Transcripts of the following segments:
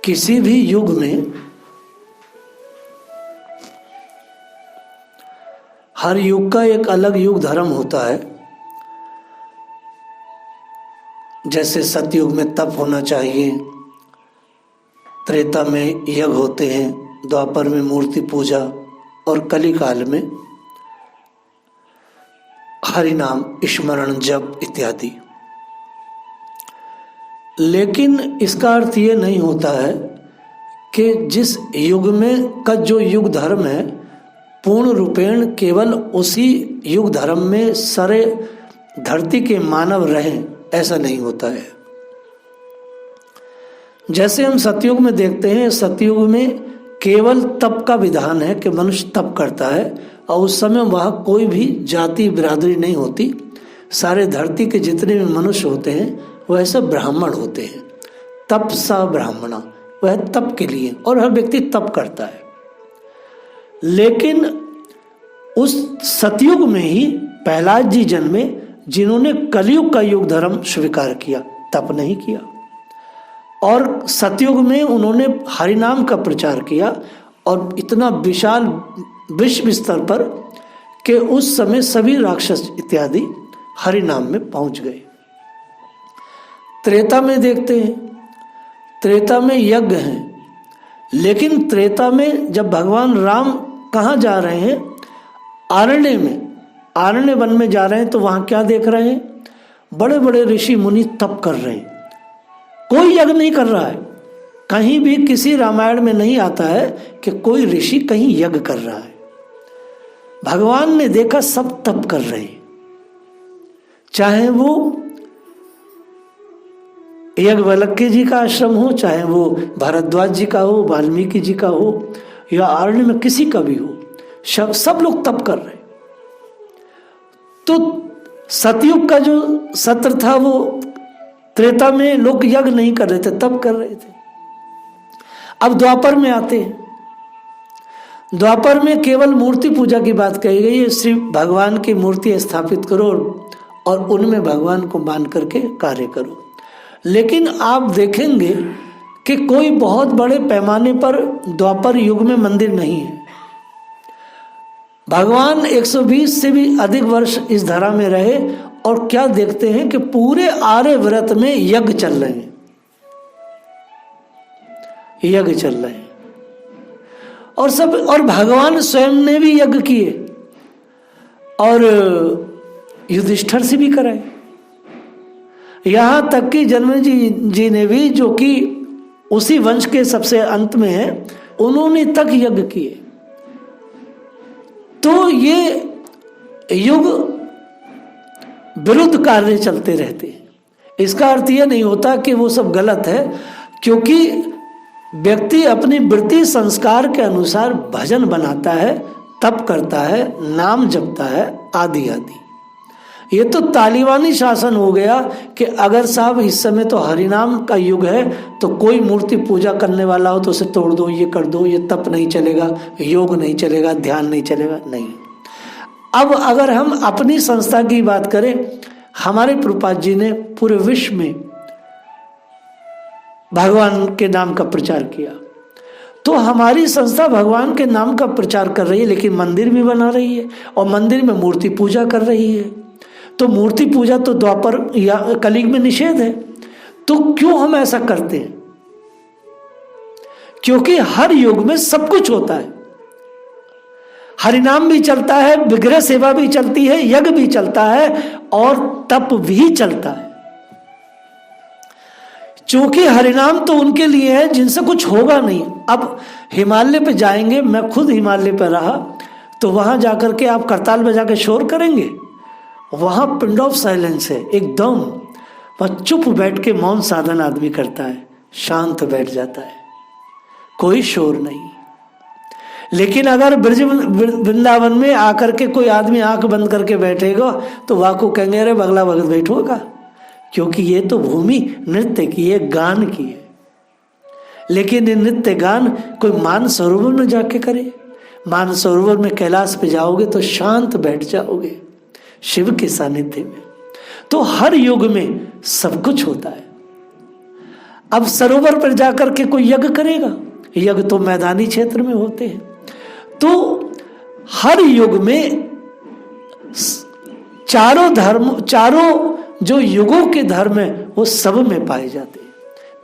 किसी भी युग में हर युग का एक अलग युग धर्म होता है। जैसे सतयुग में तप होना चाहिए, त्रेता में यज्ञ होते हैं, द्वापर में मूर्ति पूजा और कली काल में हरि नाम स्मरण जप इत्यादि। लेकिन इसका अर्थ ये नहीं होता है कि जिस युग में का जो युग धर्म है पूर्ण रूपेण केवल उसी युग धर्म में सारे धरती के मानव रहें, ऐसा नहीं होता है। जैसे हम सतयुग में देखते हैं, सतयुग में केवल तप का विधान है कि मनुष्य तप करता है और उस समय वहाँ कोई भी जाति बिरादरी नहीं होती। सारे धरती के जितने भी मनुष्य होते हैं वह सब ब्राह्मण होते हैं। तप सा ब्राह्मणा, वह तप के लिए, और हर व्यक्ति तप करता है। लेकिन उस सतयुग में ही प्रहलाद जी जन्मे जिन्होंने कलयुग का युग धर्म स्वीकार किया, तप नहीं किया। और सतयुग में उन्होंने हरिनाम का प्रचार किया और इतना विशाल विश्व स्तर पर कि उस समय सभी राक्षस इत्यादि हरिनाम में पहुंच गए। त्रेता में देखते हैं, त्रेता में यज्ञ हैं, लेकिन त्रेता में जब भगवान राम कहाँ जा रहे हैं, आरण्य में, आरण्य वन में जा रहे हैं, तो वहाँ क्या देख रहे हैं, बड़े बड़े ऋषि मुनि तप कर रहे हैं। कोई यज्ञ नहीं कर रहा है। कहीं भी किसी रामायण में नहीं आता है कि कोई ऋषि कहीं यज्ञ कर रहा है। भगवान ने देखा सब तप कर रहे हैं, चाहे वो याज्ञवल्क्य जी का आश्रम हो, चाहे वो भारद्वाज जी का हो, वाल्मीकि जी का हो, या आरण्य में किसी का भी हो, सब लोग तप कर रहे। तो सतयुग का जो सत्र था वो त्रेता में लोग यज्ञ नहीं कर रहे थे, तप कर रहे थे। अब द्वापर में आते हैं। द्वापर में केवल मूर्ति पूजा की बात कही गई है। श्री भगवान की मूर्ति स्थापित करो और उनमें भगवान को मान करके कार्य करो। लेकिन आप देखेंगे कि कोई बहुत बड़े पैमाने पर द्वापर युग में मंदिर नहीं है। भगवान 120 से भी अधिक वर्ष इस धरा में रहे और क्या देखते हैं कि पूरे आर्यव्रत में यज्ञ चल रहे हैं, यज्ञ चल रहे हैं। और भगवान स्वयं ने भी यज्ञ किए और युधिष्ठिर से भी कराए। यहां तक कि जन्मेजय जी ने भी, जो कि उसी वंश के सबसे अंत में है, उन्होंने तक यज्ञ किए। तो ये युग विरुद्ध कार्य चलते रहते हैं। इसका अर्थ यह नहीं होता कि वो सब गलत है, क्योंकि व्यक्ति अपनी वृत्ति संस्कार के अनुसार भजन बनाता है, तप करता है, नाम जपता है, आदि आदि। ये तो तालिबानी शासन हो गया कि अगर साहब इस समय तो हरिनाम का युग है, तो कोई मूर्ति पूजा करने वाला हो तो उसे तोड़ दो, ये कर दो, ये तप नहीं चलेगा, योग नहीं चलेगा, ध्यान नहीं चलेगा। नहीं। अब अगर हम अपनी संस्था की बात करें, हमारे प्रभुपाद जी ने पूरे विश्व में भगवान के नाम का प्रचार किया। तो हमारी संस्था भगवान के नाम का प्रचार कर रही है, लेकिन मंदिर भी बना रही है और मंदिर में मूर्ति पूजा कर रही है। तो मूर्ति पूजा तो द्वापर या कलयुग में निषेध है। तो क्यों हम ऐसा करते हैं? क्योंकि हर युग में सब कुछ होता है। हरिनाम भी चलता है, विग्रह सेवा भी चलती है, यज्ञ भी चलता है और तप भी चलता है। क्योंकि हरिनाम तो उनके लिए है जिनसे कुछ होगा नहीं। अब हिमालय पे जाएंगे, मैं खुद हिमालय पर रहा, तो वहां जाकर के आप करताल बजा के शोर करेंगे? वहां पिंड ऑफ साइलेंस है एकदम। वह चुप बैठ के मौन साधन आदमी करता है, शांत बैठ जाता है, कोई शोर नहीं। लेकिन अगर ब्रज वृंदावन में आकर के कोई आदमी आंख बंद करके बैठेगा तो वह को कहेंगे अरे बगला भगत बैठोगा, क्योंकि ये तो भूमि नृत्य की है, गान की है। लेकिन ये नृत्य गान कोई मानसरोवर में जाके करे? मानसरोवर में कैलाश पे जाओगे तो शांत बैठ जाओगे शिव के सानिध्य में। तो हर युग में सब कुछ होता है। अब सरोवर पर जाकर के कोई यज्ञ करेगा? यज्ञ तो मैदानी क्षेत्र में होते हैं। तो हर युग में चारों जो युगों के धर्म है वो सब में पाए जाते हैं।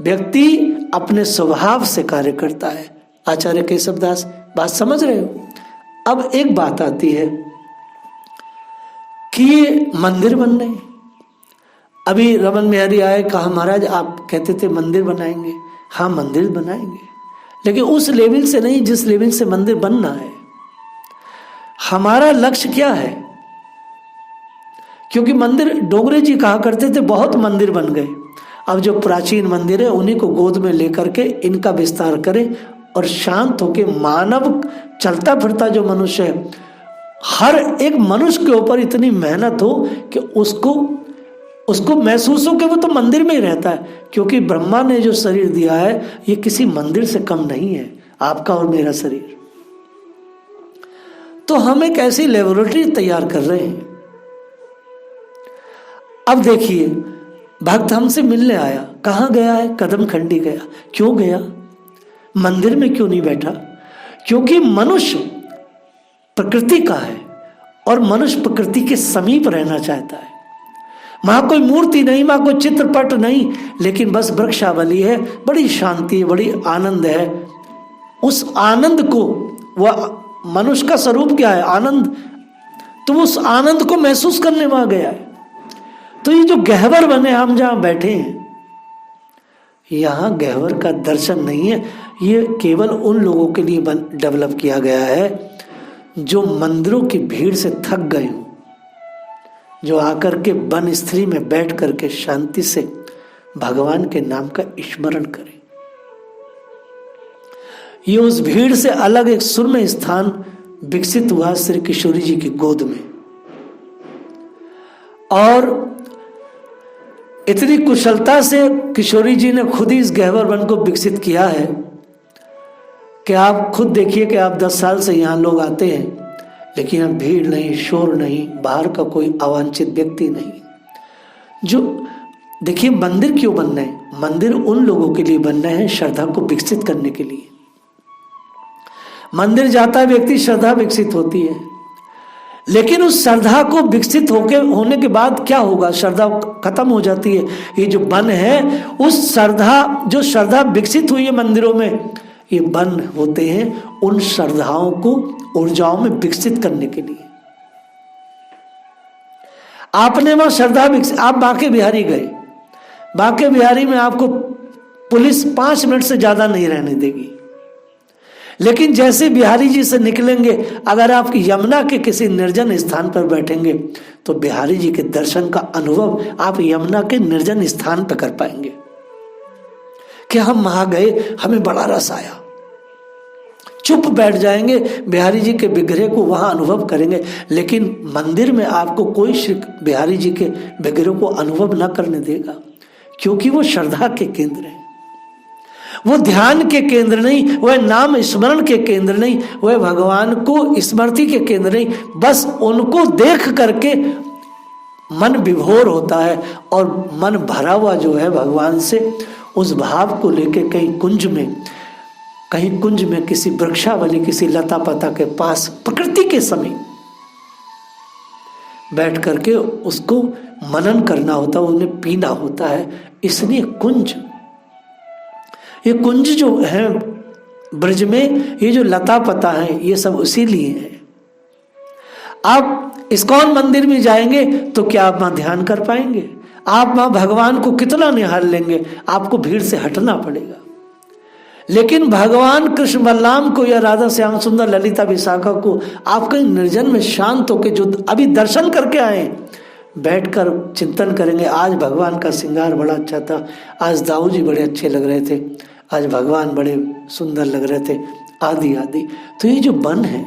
व्यक्ति अपने स्वभाव से कार्य करता है। आचार्य केशवदास बात समझ रहे हो? अब एक बात आती है कि ये मंदिर बन रहे हैं। अभी रमन बिहारी आए, कहा महाराज आप कहते थे मंदिर बनाएंगे। हाँ मंदिर बनाएंगे, लेकिन उस लेवल से नहीं जिस लेवल से मंदिर बनना है। हमारा लक्ष्य क्या है? क्योंकि मंदिर, डोगरे जी कहा करते थे बहुत मंदिर बन गए, अब जो प्राचीन मंदिर है उन्हीं को गोद में लेकर के इनका विस्तार करें और शांत होके मानव चलता फिरता जो मनुष्य है, हर एक मनुष्य के ऊपर इतनी मेहनत हो कि उसको महसूस हो कि वो तो मंदिर में ही रहता है। क्योंकि ब्रह्मा ने जो शरीर दिया है ये किसी मंदिर से कम नहीं है, आपका और मेरा शरीर। तो हम एक ऐसी लेबोरेटरी तैयार कर रहे हैं। अब देखिए, भक्त हमसे मिलने आया, कहाँ गया है? कदम खंडी गया। क्यों गया? मंदिर में क्यों नहीं बैठा? क्योंकि मनुष्य प्रकृति का है और मनुष्य प्रकृति के समीप रहना चाहता है। वहां कोई मूर्ति नहीं, वहां कोई चित्रपट नहीं, लेकिन बस वृक्षावली है, बड़ी शांति, बड़ी आनंद है। उस आनंद को, वह मनुष्य का स्वरूप क्या है? आनंद। तो उस आनंद को महसूस करने वहां गया है। तो ये जो गहवर बने हम जहां बैठे हैं, यहां गहवर का दर्शन नहीं है। ये केवल उन लोगों के लिए डेवलप किया गया है जो मंदिरों की भीड़ से थक गए हों, जो आकर के वन स्त्री में बैठ करके शांति से भगवान के नाम का स्मरण करें। ये उस भीड़ से अलग एक सुरम्य स्थान विकसित हुआ श्री किशोरी जी की गोद में, और इतनी कुशलता से किशोरी जी ने खुद ही इस गहवर वन को विकसित किया है कि आप खुद देखिए कि आप 10 साल से यहाँ लोग आते हैं, लेकिन अब भीड़ नहीं, शोर नहीं, बाहर का कोई अवांछित व्यक्ति नहीं। जो देखिए, मंदिर क्यों बन रहे हैं? मंदिर उन लोगों के लिए बन रहे हैं श्रद्धा को विकसित करने के लिए। मंदिर जाता है व्यक्ति, श्रद्धा विकसित होती है, लेकिन उस श्रद्धा को विकसित होने के बाद क्या होगा? श्रद्धा खत्म हो जाती है। ये जो वन है, उस जो श्रद्धा विकसित हुई है मंदिरों में, ये वन होते हैं उन श्रद्धाओं को, ऊर्जाओं में विकसित करने के लिए। आपने वहां श्रद्धा विकसित, आप बांके बिहारी गए, बांके बिहारी में आपको पुलिस 5 मिनट से ज्यादा नहीं रहने देगी, लेकिन जैसे बिहारी जी से निकलेंगे, अगर आप यमुना के किसी निर्जन स्थान पर बैठेंगे तो बिहारी जी के दर्शन का अनुभव आप यमुना के निर्जन स्थान पर कर पाएंगे कि हम वहां गए, हमें बड़ा रस आया। चुप बैठ जाएंगे, बिहारी जी के विग्रह को वहां अनुभव करेंगे। लेकिन मंदिर में आपको कोई श्री बिहारी जी के विग्रह को अनुभव न करने देगा, क्योंकि वो श्रद्धा के केंद्र है, वो ध्यान के केंद्र नहीं, वह नाम स्मरण के केंद्र नहीं, वह भगवान को स्मृति के केंद्र नहीं। बस उनको देख करके मन विभोर होता है और मन भरा हुआ जो है भगवान से, उस भाव को लेके कहीं कुंज में किसी वृक्षावली, किसी लता पता के पास प्रकृति के समीप बैठ करके उसको मनन करना होता है, उन्हें पीना होता है। इसलिए ये कुंज जो है ब्रज में, ये जो लता पता है, ये सब उसी लिए है। आप इस्कॉन मंदिर में जाएंगे तो क्या आप वहां ध्यान कर पाएंगे? आप वहां भगवान को कितना निहार लेंगे? आपको भीड़ से हटना पड़ेगा। लेकिन भगवान कृष्ण बलराम को या राधा श्याम सुंदर ललिता विशाखा को आप कहीं निर्जन में शांत होकर, जो अभी दर्शन करके आए, बैठकर चिंतन करेंगे, आज भगवान का श्रृंगार बड़ा अच्छा था, आज दाऊ जी बड़े अच्छे लग रहे थे, आज भगवान बड़े सुंदर लग रहे थे, आदि आदि। तो ये जो मन है,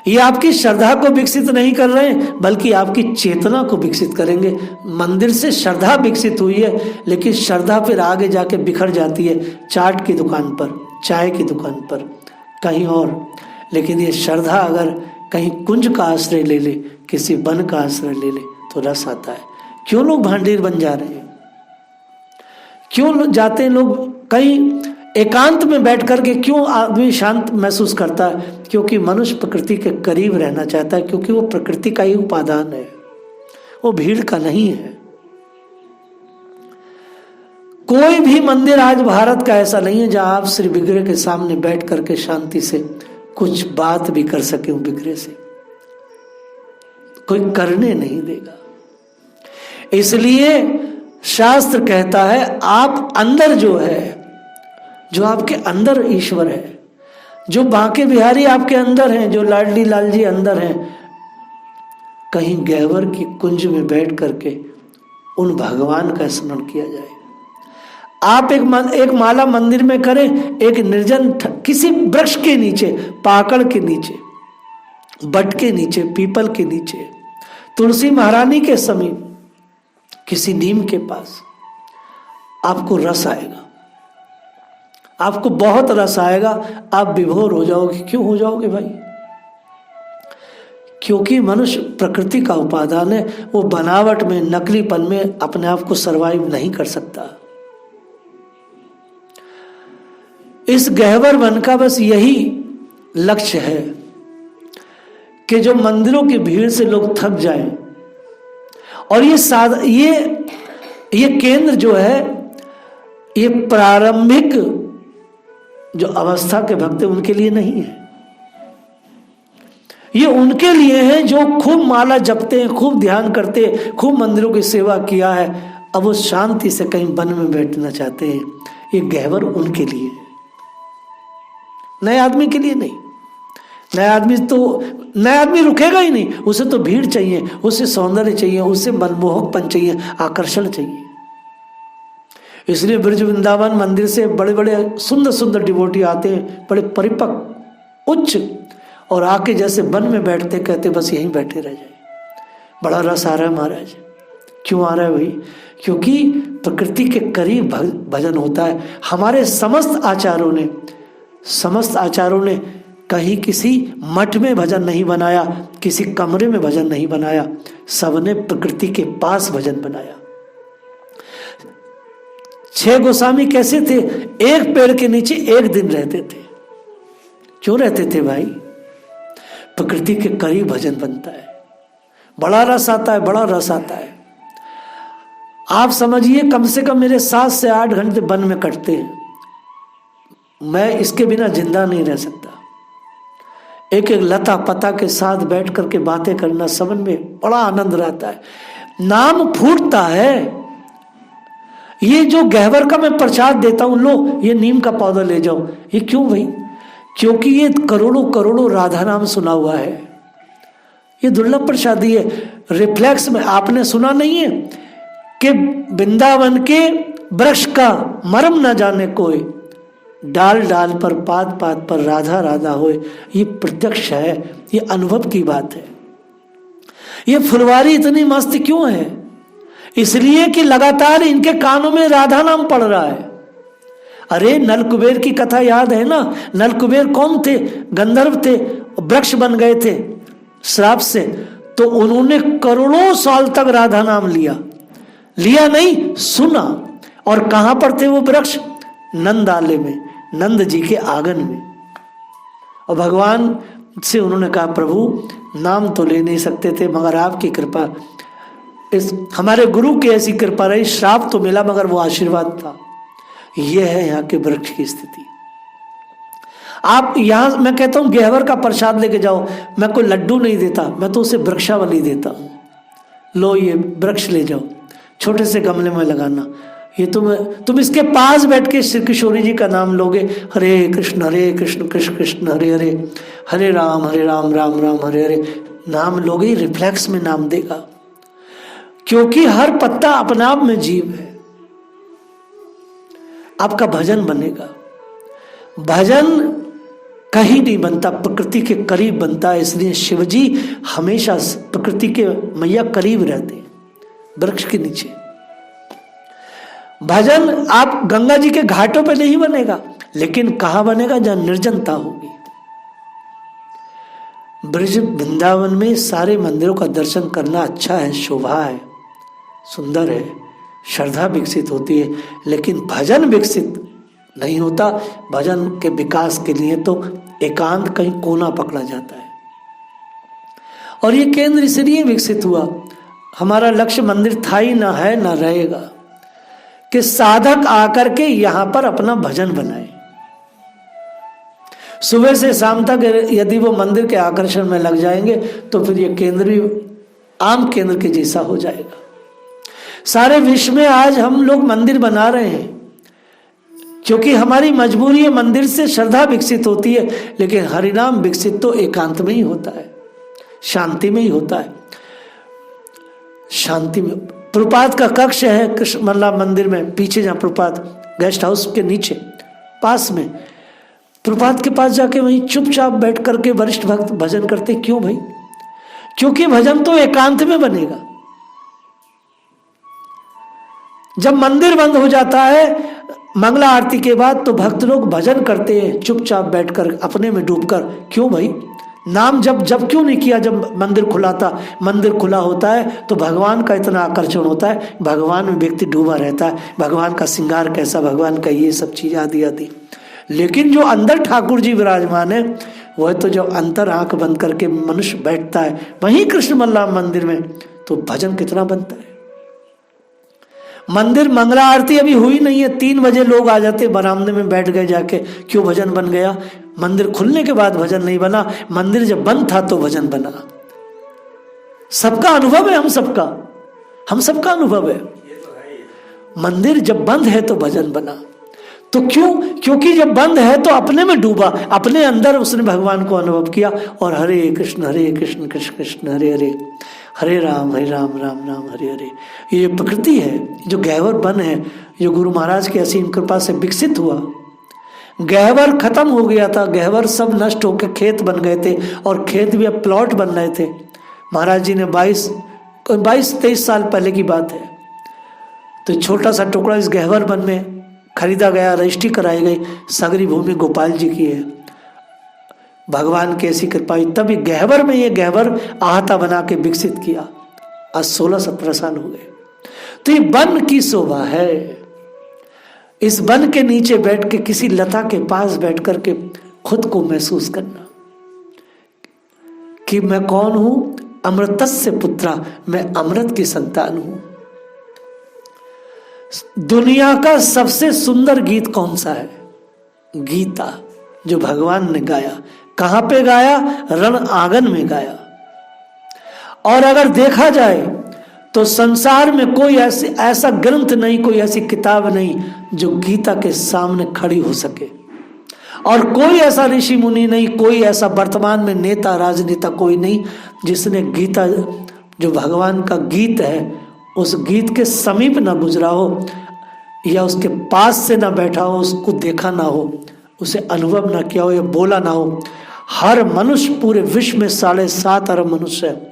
ये आपकी श्रद्धा को विकसित नहीं कर रहे हैं, बल्कि आपकी चेतना को विकसित करेंगे। मंदिर से श्रद्धा विकसित हुई है, लेकिन श्रद्धा फिर आगे जाके बिखर जाती है चाट की दुकान पर, चाय की दुकान पर, कहीं और। लेकिन ये श्रद्धा अगर कहीं कुंज का आश्रय ले ले, किसी वन का आश्रय ले ले, तो रस आता है। क्यों लोग भांडीर बन जा रहे हैं? क्यों जाते हैं लोग कहीं एकांत में बैठ करके? क्यों आदमी शांत महसूस करता है? क्योंकि मनुष्य प्रकृति के करीब रहना चाहता है, क्योंकि वो प्रकृति का ही उपादान है, वो भीड़ का नहीं है। कोई भी मंदिर आज भारत का ऐसा नहीं है जहां आप श्री विग्रह के सामने बैठ करके शांति से कुछ बात भी कर सके। विग्रह से कोई करने नहीं देगा। इसलिए शास्त्र कहता है आप अंदर जो है, जो आपके अंदर ईश्वर है, जो बांके बिहारी आपके अंदर हैं, जो लाडली लाल जी अंदर हैं, कहीं गहवर की कुंज में बैठ करके उन भगवान का स्मरण किया जाए। आप एक माला मंदिर में करें, एक निर्जन किसी वृक्ष के नीचे, पाकड़ के नीचे, बट के नीचे, पीपल के नीचे, तुलसी महारानी के समीप, किसी नीम के पास, आपको रस आएगा, आपको बहुत रस आएगा। आप विभोर हो जाओगे। क्यों हो जाओगे भाई? क्योंकि मनुष्य प्रकृति का उपादान है। वो बनावट में, नकलीपन में अपने आप को सरवाइव नहीं कर सकता। इस गहवर वन का बस यही लक्ष्य है कि जो मंदिरों की भीड़ से लोग थक जाएं, और ये केंद्र जो है, ये प्रारंभिक जो अवस्था के भक्त हैं उनके लिए नहीं है। ये उनके लिए है जो खूब माला जपते हैं, खूब ध्यान करते हैं, खूब मंदिरों की सेवा किया है, अब वो शांति से कहीं वन में बैठना चाहते हैं। ये गहवर उनके लिए है, नए आदमी के लिए नहीं। नया आदमी रुकेगा ही नहीं। उसे तो भीड़ चाहिए, उसे सौंदर्य चाहिए, उसे मनमोहकपन चाहिए, आकर्षण चाहिए। इसलिए ब्रज वृंदावन मंदिर से बड़े बड़े सुंदर सुंदर डिवोटी आते हैं, बड़े परिपक्व, उच्च, और आके जैसे वन में बैठते, कहते बस यहीं बैठे रह जाए। बड़ा रस आ रहा है महाराज। क्यों आ रहा है भाई? क्योंकि प्रकृति के करीब भजन होता है। हमारे समस्त आचार्यों ने कहीं किसी मठ में भजन नहीं बनाया, किसी कमरे में भजन नहीं बनाया, सबने प्रकृति के पास भजन बनाया। 6 गोस्वामी कैसे थे? एक पेड़ के नीचे एक दिन रहते थे। क्यों रहते थे भाई? प्रकृति के करीब भजन बनता है, बड़ा रस आता है, बड़ा रस आता है। आप समझिए कम से कम मेरे 7 से 8 घंटे वन में कटते हैं। मैं इसके बिना जिंदा नहीं रह सकता। एक एक लता पता के साथ बैठ करके बातें करना, समझ में बड़ा आनंद रहता है, नाम फूटता है। ये जो गहवर का मैं प्रसाद देता हूं, लो ये नीम का पौधा ले जाओ, ये क्यों भाई? क्योंकि ये करोड़ों करोड़ों राधा नाम सुना हुआ है। ये दुर्लभ प्रसादी है। रिफ्लेक्स में आपने सुना नहीं है कि वृंदावन के वृक्ष का मर्म न जाने कोई, डाल डाल पर, पात पात पर राधा राधा होए। ये प्रत्यक्ष है, ये अनुभव की बात है। ये फुलवारी इतनी मस्त क्यों है? इसलिए कि लगातार इनके कानों में राधा नाम पड़ रहा है। अरे नल कुबेर की कथा याद है ना? नल कुबेर कौन थे? गंधर्व थे, वृक्ष बन गए थे श्राप से, तो उन्होंने करोड़ों साल तक राधा नाम लिया नहीं, सुना। और कहां पर थे वो वृक्ष? नंदाले में, नंद जी के आंगन में। और भगवान से उन्होंने कहा, प्रभु नाम तो ले नहीं सकते थे, मगर आपकी कृपा, इस हमारे गुरु की ऐसी कृपा रही, श्राप तो मिला मगर वो आशीर्वाद था। ये है यहाँ के वृक्ष की स्थिति। आप यहां, मैं कहता हूं गहवर का प्रसाद लेके जाओ, मैं कोई लड्डू नहीं देता, मैं तो उसे वृक्षावली देता हूं। लो ये वृक्ष ले जाओ, छोटे से गमले में लगाना। ये तुम इसके पास बैठ के श्री किशोरी जी का नाम लोगे, हरे कृष्ण कृष्ण कृष्ण हरे हरे, हरे राम राम राम हरे हरे, नाम लोगे, रिफ्लेक्स में नाम देगा। क्योंकि हर पत्ता अपने आप में जीव है। आपका भजन बनेगा। भजन कहीं नहीं बनता, प्रकृति के करीब बनता है। इसलिए शिवजी हमेशा प्रकृति के मैया करीब रहते हैं, वृक्ष के नीचे। भजन आप गंगा जी के घाटों पे नहीं बनेगा, लेकिन कहां बनेगा? जहां निर्जनता होगी। ब्रज वृंदावन में सारे मंदिरों का दर्शन करना अच्छा है, शोभा है, सुंदर है, श्रद्धा विकसित होती है, लेकिन भजन विकसित नहीं होता। भजन के विकास के लिए तो एकांत कहीं कोना पकड़ा जाता है। और ये केंद्र इसलिए विकसित हुआ, हमारा लक्ष्य मंदिर था ही ना है ना रहेगा, कि साधक आकर के यहां पर अपना भजन बनाए। सुबह से शाम तक यदि वो मंदिर के आकर्षण में लग जाएंगे तो फिर ये केंद्र भी आम केंद्र के जैसा हो जाएगा। सारे विश्व में आज हम लोग मंदिर बना रहे हैं क्योंकि हमारी मजबूरी है, मंदिर से श्रद्धा विकसित होती है, लेकिन हरिनाम विकसित तो एकांत में ही होता है, शांति में ही होता है। शांति में प्रपात का कक्ष है कृष्ण मल्ला मंदिर में, पीछे जहाँ प्रपात गेस्ट हाउस के नीचे पास में, प्रपात के पास जाके वहीं चुपचाप बैठ करके वरिष्ठ भक्त भजन करते। क्यों भाई? क्योंकि भजन तो एकांत में बनेगा। जब मंदिर बंद हो जाता है मंगला आरती के बाद तो भक्त लोग भजन करते हैं चुपचाप बैठकर, अपने में डूबकर। क्यों भाई? नाम जब क्यों नहीं किया जब मंदिर खुला था? मंदिर खुला होता है तो भगवान का इतना आकर्षण होता है, भगवान में व्यक्ति डूबा रहता है, भगवान का श्रृंगार कैसा, भगवान का ये सब चीज आदि आदि। लेकिन जो अंदर ठाकुर जी विराजमान है वह तो जब अंतर आंख बंद करके मनुष्य बैठता है वहीं कृष्ण मल्ला मंदिर में, तो भजन कितना बनता है। मंदिर मंगला आरती अभी हुई नहीं है, 3 बजे लोग आ जाते, बरामदे में बैठ गए जाके, क्यों भजन बन गया? मंदिर खुलने के बाद भजन नहीं बना, मंदिर जब बंद था तो भजन बना। सबका अनुभव है, हम सबका अनुभव है। मंदिर जब बंद है तो भजन बना। तो क्यों? क्योंकि जब बंद है तो अपने में डूबा, अपने अंदर उसने भगवान को अनुभव किया। और हरे कृष्ण कृष्ण कृष्ण हरे हरे, हरे राम राम राम हरे हरे। ये प्रकृति है, जो गहवर वन है, जो गुरु महाराज की असीम कृपा से विकसित हुआ। गहवर खत्म हो गया था, गहवर सब नष्ट होकर खेत बन गए थे, और खेत भी अब प्लॉट बन रहे थे। महाराज जी ने 22-23 साल पहले की बात है, तो छोटा सा टुकड़ा इस गहवर वन में खरीदा गया, रजिस्ट्री कराई गई। सगरी भूमि गोपाल जी की है, भगवान की ऐसी कृपा। तभी गहवर में ये गहवर आहता बना के विकसित किया। आज 16-17 साल हो गए। तो ये वन की शोभा है। इस वन के नीचे बैठ के, किसी लता के पास बैठ करके खुद को महसूस करना कि मैं कौन हूं, अमृतस्य पुत्रा, मैं अमृत की संतान हूं। दुनिया का सबसे सुंदर गीत कौन सा है? गीता, जो भगवान ने गाया। कहां पे गाया? रण आंगन में गाया। और अगर देखा जाए तो संसार में कोई ऐसा ग्रंथ नहीं, कोई ऐसी किताब नहीं जो गीता के सामने खड़ी हो सके। और कोई ऐसा ऋषि मुनि नहीं, कोई ऐसा वर्तमान में नेता राजनेता कोई नहीं जिसने गीता, जो भगवान का गीत है, उस गीत के समीप ना गुजरा हो, या उसके पास से ना बैठा हो, उसको देखा ना हो, उसे अनुभव ना किया हो, या बोला ना हो। हर मनुष्य, पूरे विश्व में 7.5 अरब मनुष्य है,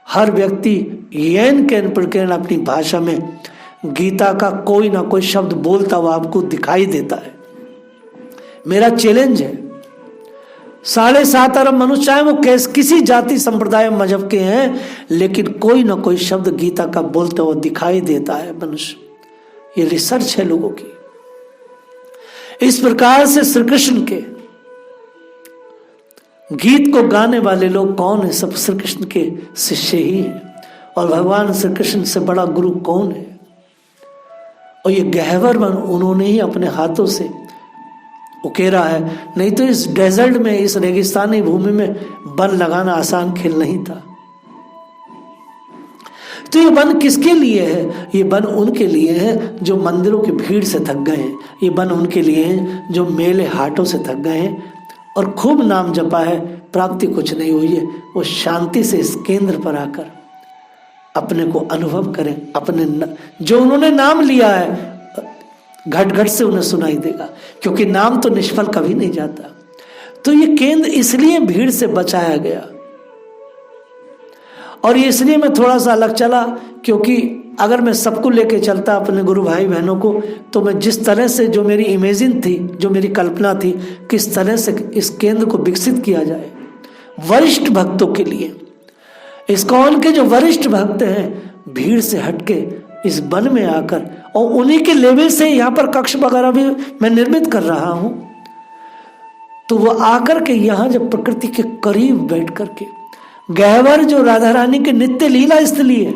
हर व्यक्ति येन कैन प्रकरण अपनी भाषा में गीता का कोई ना कोई शब्द बोलता हुआ आपको दिखाई देता है। मेरा चैलेंज है, 7.5 अरब मनुष्य, चाहे वो किसी जाति संप्रदाय मजहब के हैं, लेकिन कोई ना कोई शब्द गीता का बोलते हुए दिखाई देता है मनुष्य। ये रिसर्च है लोगों की। इस प्रकार से श्री कृष्ण के गीत को गाने वाले लोग कौन है? सब श्री कृष्ण के शिष्य ही हैं। और भगवान श्री कृष्ण से बड़ा गुरु कौन है? और ये गहवर वन उन्होंने ही अपने हाथों से उकेरा है। नहीं तो इस डेजर्ट में, इस रेगिस्तानी भूमि में वन लगाना आसान खेल नहीं था। तो ये वन किसके लिए है? ये वन उनके लिए है जो मंदिरों की भीड़ से थक गए हैं। ये वन उनके लिए है जो मेले हाटों से थक गए हैं और खूब नाम जपा है, प्राप्ति कुछ नहीं हुई है। वो शांति से इस केंद्र पर आकर अपने को अनुभव करें। अपने जो उन्होंने नाम लिया है घट घट से उन्हें सुनाई देगा, क्योंकि नाम तो निष्फल कभी नहीं जाता। तो ये केंद्र इसलिए भीड़ से बचाया गया। और ये इसलिए मैं थोड़ा सा अलग चला, क्योंकि अगर मैं सबको लेके चलता अपने गुरु भाई बहनों को, तो मैं जिस तरह से, जो मेरी इमेजिन थी, जो मेरी कल्पना थी, किस तरह से इस केंद्र को विकसित किया जाए वरिष्ठ भक्तों के लिए। इस्कॉन के जो वरिष्ठ भक्त हैं भीड़ से हटके इस वन में आकर, और उन्हीं के लेवल से यहाँ पर कक्ष वगैरह भी मैं निर्मित कर रहा हूँ, तो वो आकर के यहाँ जब प्रकृति के करीब बैठ करके, गहवर जो राधा रानी के नित्य लीला स्थली है,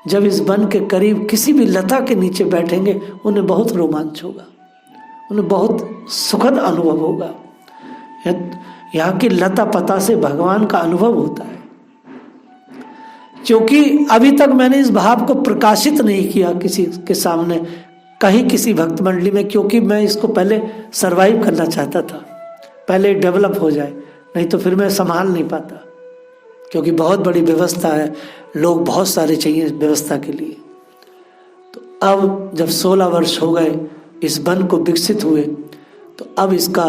जब इस वन के करीब किसी भी लता के नीचे बैठेंगे उन्हें बहुत रोमांच होगा, उन्हें बहुत सुखद अनुभव होगा। यहाँ की लता पता से भगवान का अनुभव होता है। क्योंकि अभी तक मैंने इस भाव को प्रकाशित नहीं किया किसी के सामने, कहीं किसी भक्त मंडली में, क्योंकि मैं इसको पहले सरवाइव करना चाहता था, पहले डेवलप हो जाए, नहीं तो फिर मैं संभाल नहीं पाता, क्योंकि बहुत बड़ी व्यवस्था है, लोग बहुत सारे चाहिए व्यवस्था के लिए। तो अब जब 16 वर्ष हो गए इस वन को विकसित हुए, तो अब इसका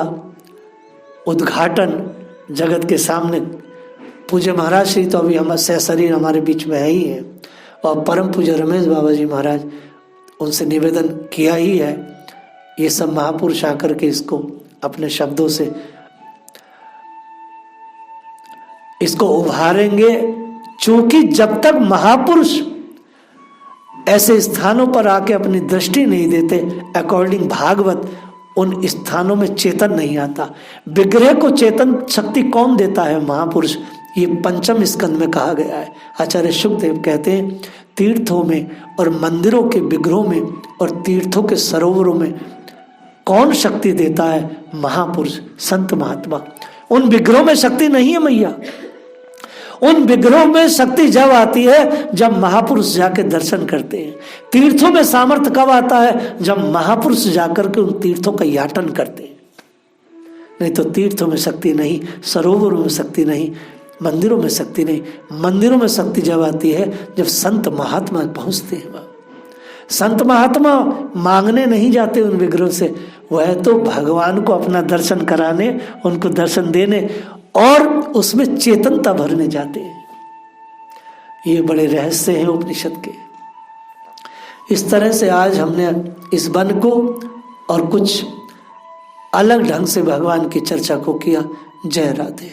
उद्घाटन जगत के सामने पूज्य महाराज श्री तो अभी हम सहशरीर हमारे बीच में है ही है, और परम पूज्य रमेश बाबा जी महाराज, उनसे निवेदन किया ही है, ये सब महापुरुष आकर के इसको अपने शब्दों से इसको उभारेंगे। क्योंकि जब तक महापुरुष ऐसे स्थानों पर आके अपनी दृष्टि नहीं देते, अकॉर्डिंग भागवत, उन स्थानों में चेतन नहीं आता। विग्रह को चेतन शक्ति कौन देता है? महापुरुष। ये 5वें स्कंद में कहा गया है। आचार्य शुकदेव कहते हैं, तीर्थों में और मंदिरों के विग्रहों में और तीर्थों के सरोवरों में कौन शक्ति देता है? महापुरुष, संत महात्मा। उन विग्रहों में शक्ति नहीं है मैया। उन विग्रहों में शक्ति जब आती है जब महापुरुष जाके दर्शन करते हैं। तीर्थों में सामर्थ्य कब आता है? जब महापुरुष जाकर के उन तीर्थों का याटन करते हैं। नहीं तो तीर्थों में शक्ति नहीं, सरोवरों में शक्ति नहीं, मंदिरों में शक्ति नहीं। मंदिरों में शक्ति जब आती है जब संत महात्मा पहुंचते हैं। वह संत महात्मा मांगने नहीं जाते उन विग्रहों से, वह तो भगवान को अपना दर्शन कराने, उनको दर्शन देने और उसमें चेतनता भरने जाते हैं। ये बड़े रहस्य हैं उपनिषद के। इस तरह से आज हमने इस वन को और कुछ अलग ढंग से भगवान की चर्चा को किया। जय राधे।